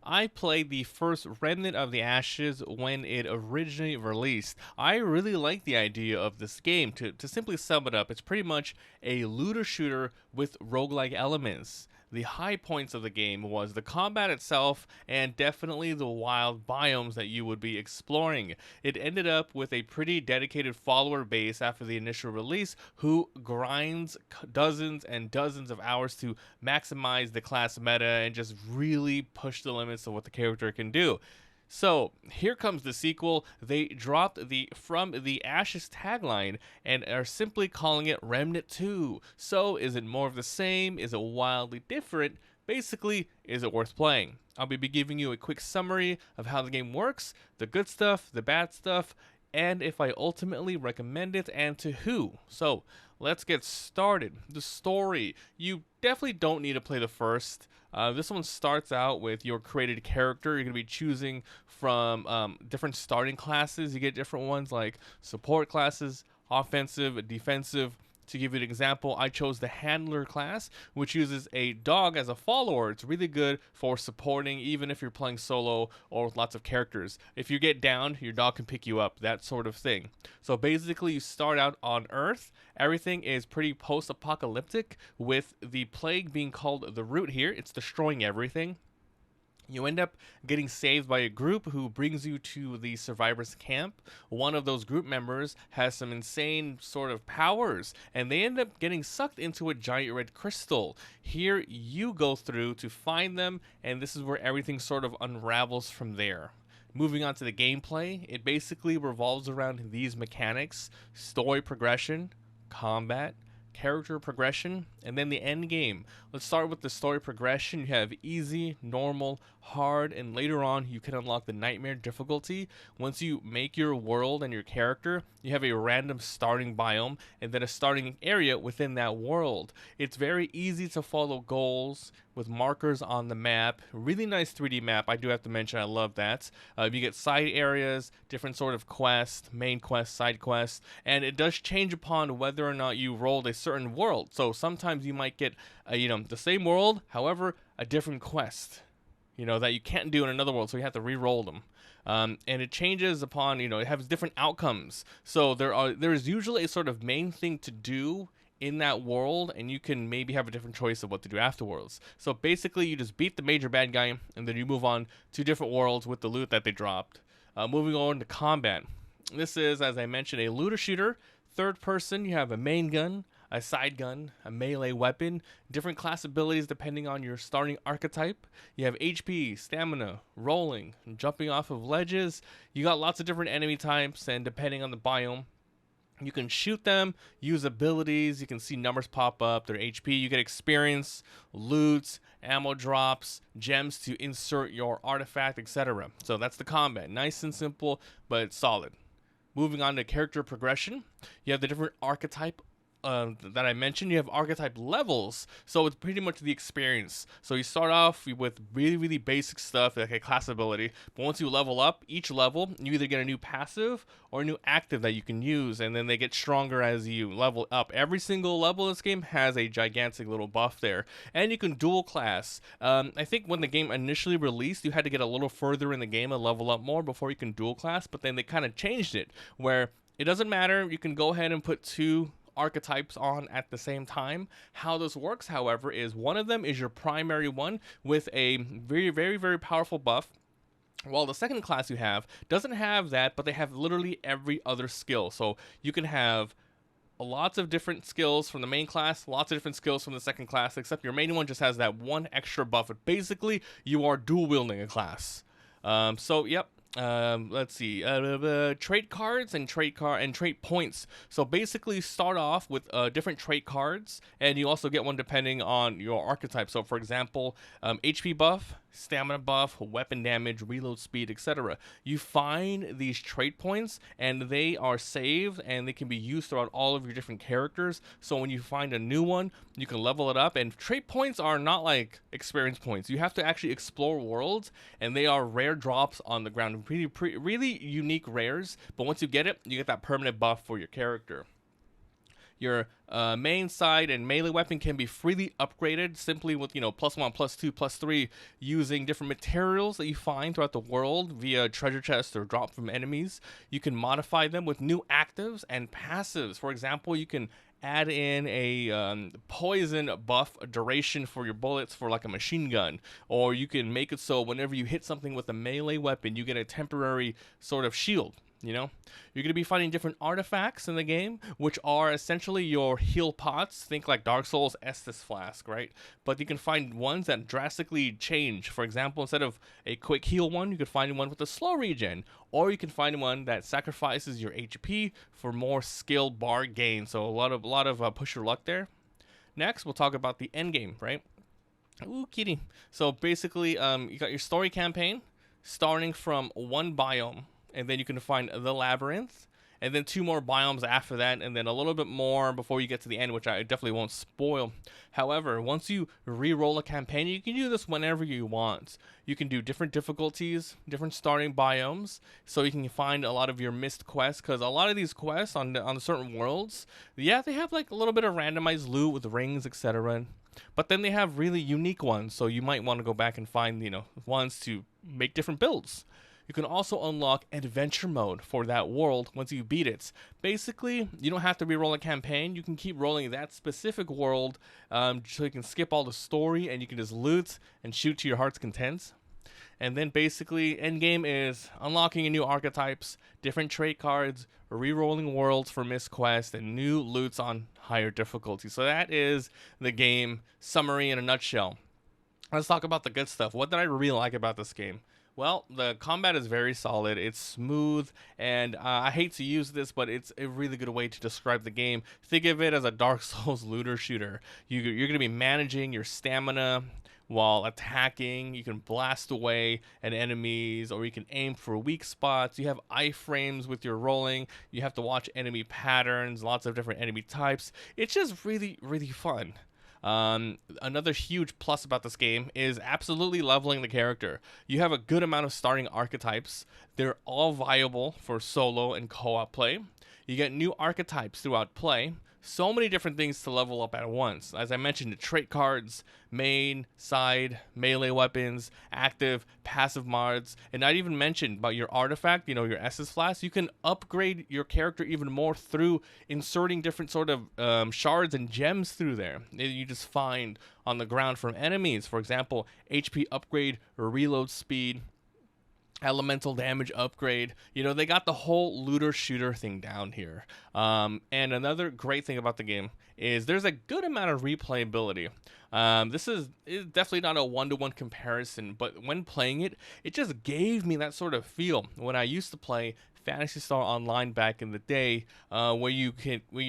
I played the first Remnant of the Ashes when it originally released. I really like the idea of this game. To simply sum it up, it's pretty much a looter shooter with roguelike elements. The high points of the game was the combat itself and definitely the wild biomes that you would be exploring. It ended up with a pretty dedicated follower base after the initial release who grinds dozens and dozens of hours to maximize the class meta and just really push the limits of what the character can do. So here comes the sequel. They dropped the From the Ashes tagline and are simply calling it Remnant 2. So is it more of the same? Is it wildly different? Basically, is it worth playing? I'll be giving you a quick summary of how the game works, the good stuff, the bad stuff, and if I ultimately recommend it and to who. So let's get started. The story. You definitely don't need to play the first. This one starts out with your created character. You're going to be choosing from different starting classes. You get different ones like support classes, offensive, defensive. To give you an example, I chose the handler class, which uses a dog as a follower. It's really good for supporting, even if you're playing solo or with lots of characters. If you get down, your dog can pick you up, that sort of thing. So basically, you start out on Earth. Everything is pretty post-apocalyptic, with the plague being called the root here. It's destroying everything. You end up getting saved by a group who brings you to the survivors camp. One of those group members has some insane sort of powers, and they end up getting sucked into a giant red crystal. Here you go through to find them, and this is where everything sort of unravels from there. Moving on to the gameplay, it basically revolves around these mechanics: story progression, combat, character progression, and then the end game. Let's start with the story progression. You have easy, normal, hard, and later on you can unlock the nightmare difficulty. Once you make your world and your character, you have a random starting biome and then a starting area within that world. It's very easy to follow goals with markers on the map. Really nice 3D map, I do have to mention, I love that. You get side areas, different sort of quests, main quests, side quests, and it does change upon whether or not you rolled a certain world. So sometimes you might get, the same world, however, a different quest, that you can't do in another world, so you have to re-roll them. And it changes upon, it has different outcomes. So there is usually a sort of main thing to do in that world, and you can maybe have a different choice of what to do afterwards. So basically, you just beat the major bad guy, and then you move on to different worlds with the loot that they dropped. Moving on to combat. This is, as I mentioned, a looter shooter. Third person, you have a main gun, a side gun, a melee weapon, different class abilities depending on your starting archetype. You have HP, stamina, rolling, jumping off of ledges. You got lots of different enemy types, and depending on the biome, you can shoot them, use abilities, you can see numbers pop up, their HP, you get experience, loot, ammo drops, gems to insert your artifact, etc. So that's the combat. Nice and simple, but solid. Moving on to character progression, you have the different archetype that I mentioned. You have archetype levels, so it's pretty much the experience. So you start off with really, really basic stuff like a class ability, but once you level up, each level, you either get a new passive or a new active that you can use, and then they get stronger as you level up. Every single level in this game has a gigantic little buff there, and you can dual class. I think when the game initially released, you had to get a little further in the game and level up more before you can dual class, but then they kind of changed it, where it doesn't matter, you can go ahead and put two archetypes on at the same time. How this works, however, is one of them is your primary one with a very, very, very powerful buff, while the second class you have doesn't have that, but they have literally every other skill. So you can have lots of different skills from the main class, lots of different skills from the second class, except your main one just has that one extra buff. But basically, you are dual wielding a class. Yep. Let's see, trait cards and trait points. So basically start off with different trait cards, and you also get one depending on your archetype. So for example, HP buff, stamina buff, weapon damage, reload speed, etc. You find these trait points, and they are saved, and they can be used throughout all of your different characters. So when you find a new one, you can level it up, and trait points are not like experience points. You have to actually explore worlds, and they are rare drops on the ground. Really unique rares, but once you get it, you get that permanent buff for your character. Your main side and melee weapon can be freely upgraded simply with, +1, +2, +3, using different materials that you find throughout the world via treasure chests or drop from enemies. You can modify them with new actives and passives. For example, you can add in a poison buff duration for your bullets for like a machine gun, or you can make it so whenever you hit something with a melee weapon, you get a temporary sort of shield. You're going to be finding different artifacts in the game, which are essentially your heal pots. Think like Dark Souls Estus Flask, right? But you can find ones that drastically change. For example, instead of a quick heal one, you could find one with a slow regen, or you can find one that sacrifices your HP for more skill bar gain. So a lot of push your luck there. Next, we'll talk about the end game, right? Ooh, kitty. So basically, you got your story campaign starting from one biome. And then you can find the labyrinth, and then 2 more biomes after that, and then a little bit more before you get to the end, which I definitely won't spoil. However, once you re-roll a campaign, you can do this whenever you want. You can do different difficulties, different starting biomes, so you can find a lot of your missed quests, because a lot of these quests on certain worlds, yeah, they have like a little bit of randomized loot with rings, etc. But then they have really unique ones, so you might want to go back and find, ones to make different builds. You can also unlock adventure mode for that world once you beat it. Basically, you don't have to re-roll a campaign. You can keep rolling that specific world, so you can skip all the story and you can just loot and shoot to your heart's content. And then basically, endgame is unlocking new archetypes, different trait cards, re-rolling worlds for missed quests, and new loots on higher difficulty. So that is the game summary in a nutshell. Let's talk about the good stuff. What did I really like about this game? Well, the combat is very solid. It's smooth, and I hate to use this, but it's a really good way to describe the game. Think of it as a Dark Souls looter shooter. You're going to be managing your stamina while attacking. You can blast away at enemies, or you can aim for weak spots. You have iframes with your rolling. You have to watch enemy patterns, lots of different enemy types. It's just really, really fun. Another huge plus about this game is absolutely leveling the character. You have a good amount of starting archetypes. They're all viable for solo and co-op play. You get new archetypes throughout play. So many different things to level up at once. As I mentioned, the trait cards, main, side, melee weapons, active, passive mods, and not even mentioned about your artifact, your Estus Flask. You can upgrade your character even more through inserting different sort of shards and gems through there. You just find on the ground from enemies. For example, HP upgrade or reload speed, elemental damage upgrade. They got the whole looter shooter thing down here. And another great thing about the game is there's a good amount of replayability. This is definitely not a one-to-one comparison, but when playing it, it just gave me that sort of feel when I used to play Phantasy Star Online back in the day, where you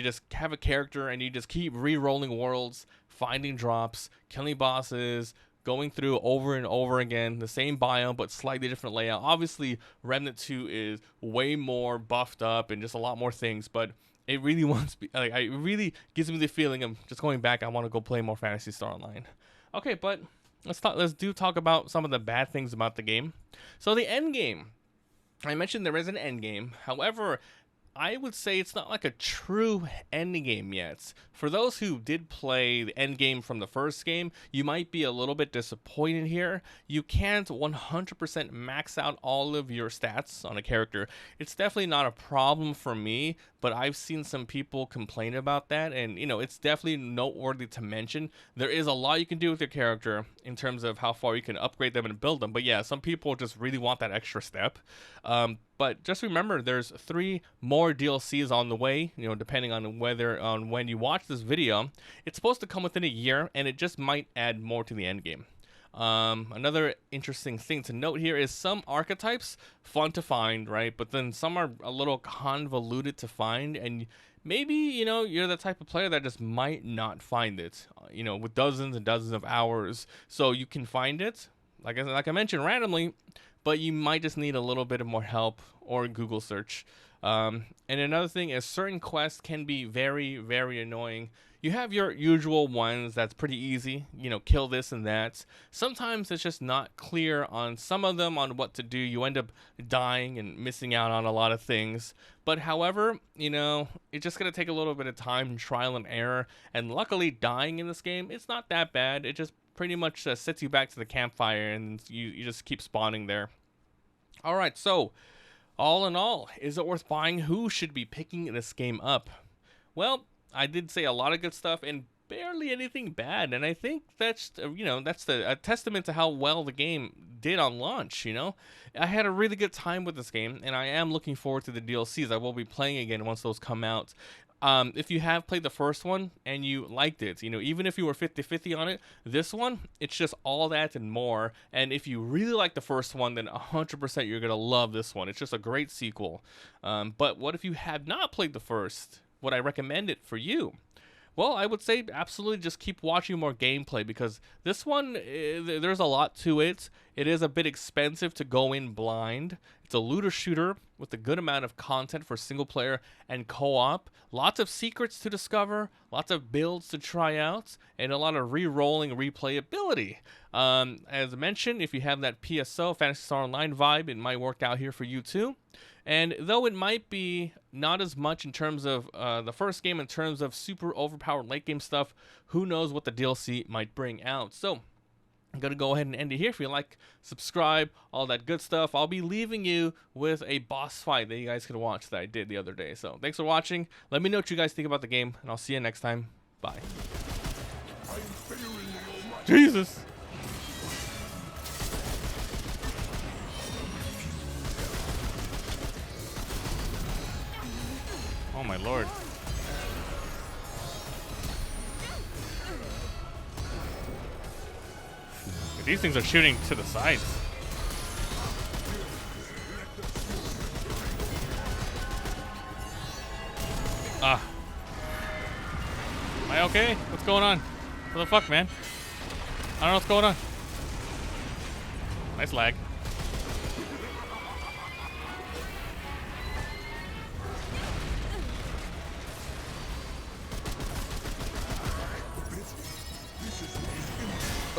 just have a character and you just keep re-rolling worlds, finding drops, killing bosses, going through over and over again, the same biome but slightly different layout. Obviously, Remnant II is way more buffed up and just a lot more things, but it really it really gives me the feeling of just going back. I want to go play more Phantasy Star Online. Okay, but let's talk about some of the bad things about the game. So the end game. I mentioned there is an end game. However, I would say it's not like a true end game yet. For those who did play the end game from the first game, you might be a little bit disappointed here. You can't 100% max out all of your stats on a character. It's definitely not a problem for me, but I've seen some people complain about that, and it's definitely noteworthy to mention. There is a lot you can do with your character in terms of how far you can upgrade them and build them, but yeah, some people just really want that extra step. But just remember, there's 3 more DLCs on the way, depending on when you watch this video. It's supposed to come within a year, and it just might add more to the end game. Another interesting thing to note here is some archetypes fun to find, right? But then some are a little convoluted to find, and maybe, you're the type of player that just might not find it, with dozens and dozens of hours. So you can find it, like I mentioned, randomly, but you might just need a little bit of more help or Google search. And another thing is certain quests can be very, very annoying. You have your usual ones that's pretty easy, you know, kill this and that. Sometimes it's just not clear on some of them on what to do. You end up dying and missing out on a lot of things. But however, you know, it's just going to take a little bit of time, trial and error. And luckily, dying in this game, it's not that bad. It just pretty much sets you back to the campfire and you just keep spawning there. All right, so all in all, is it worth buying? Who should be picking this game up? Well, I did say a lot of good stuff and barely anything bad, and I think that's a testament to how well the game did on launch. You know, I had a really good time with this game, and I am looking forward to the DLCs. I will be playing again once those come out. If you have played the first one and you liked it, you know, even if you were 50-50 on it, this one, it's just all that and more. And if you really like the first one, then 100% you're going to love this one. It's just a great sequel. But what if you have not played the first? Would I recommend it for you? Well, I would say absolutely just keep watching more gameplay, because this one, there's a lot to it. It is a bit expensive to go in blind. It's a looter shooter with a good amount of content for single player and co-op. Lots of secrets to discover, lots of builds to try out, and a lot of re-rolling replayability. As mentioned, if you have that PSO, Phantasy Star Online vibe, it might work out here for you too. And though it might be not as much in terms of the first game, in terms of super overpowered late game stuff, who knows what the DLC might bring out. So I'm going to go ahead and end it here. If you like, subscribe, all that good stuff. I'll be leaving you with a boss fight that you guys can watch that I did the other day. So thanks for watching. Let me know what you guys think about the game, and I'll see you next time. Bye. Jesus. Oh my lord. These things are shooting to the sides. Ah. Am I okay? What's going on? What the fuck, man? I don't know what's going on. Nice lag.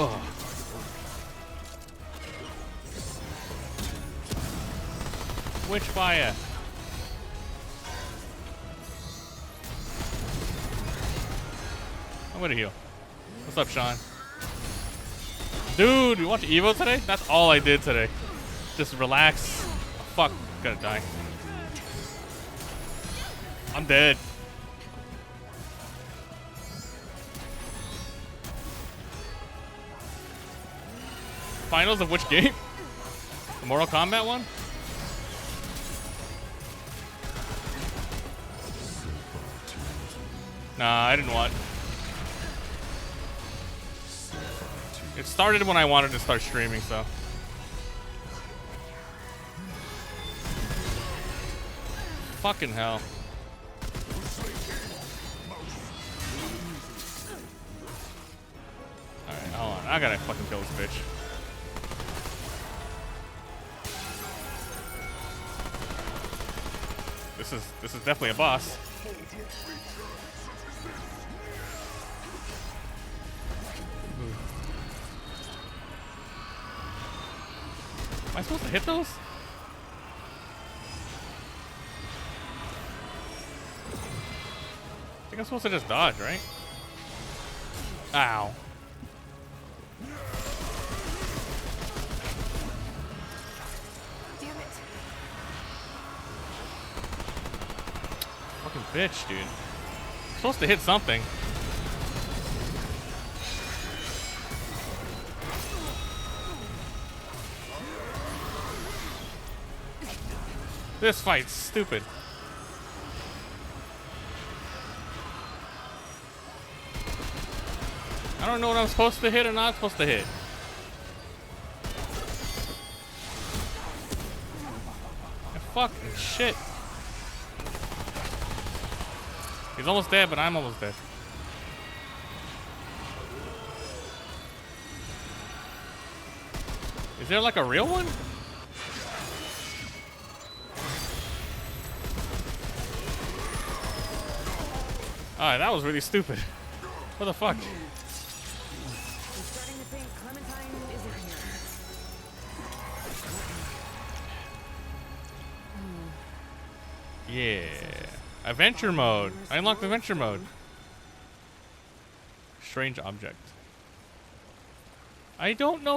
Oh. Witch fire. I'm gonna heal. What's up, Sean? Dude, you watch Evo today? That's all I did today. Just relax. Oh, fuck, I'm gonna die. I'm dead. Finals of which game? The Mortal Kombat one? Nah, I didn't want. It started when I wanted to start streaming, so. Fucking hell. Alright, hold on. I gotta fucking kill this bitch. This is definitely a boss. Am I supposed to hit those? I think I'm supposed to just dodge, right? Ow. Fucking bitch, dude. I'm supposed to hit something. This fight's stupid. I don't know what I'm supposed to hit or not supposed to hit. Fucking shit. He's almost dead, but I'm almost dead. Is there like a real one? Alright, that was really stupid. What the fuck? I'm starting to think Clementine isn't here. Yeah. Adventure mode. I unlocked adventure mode. Strange object. I don't know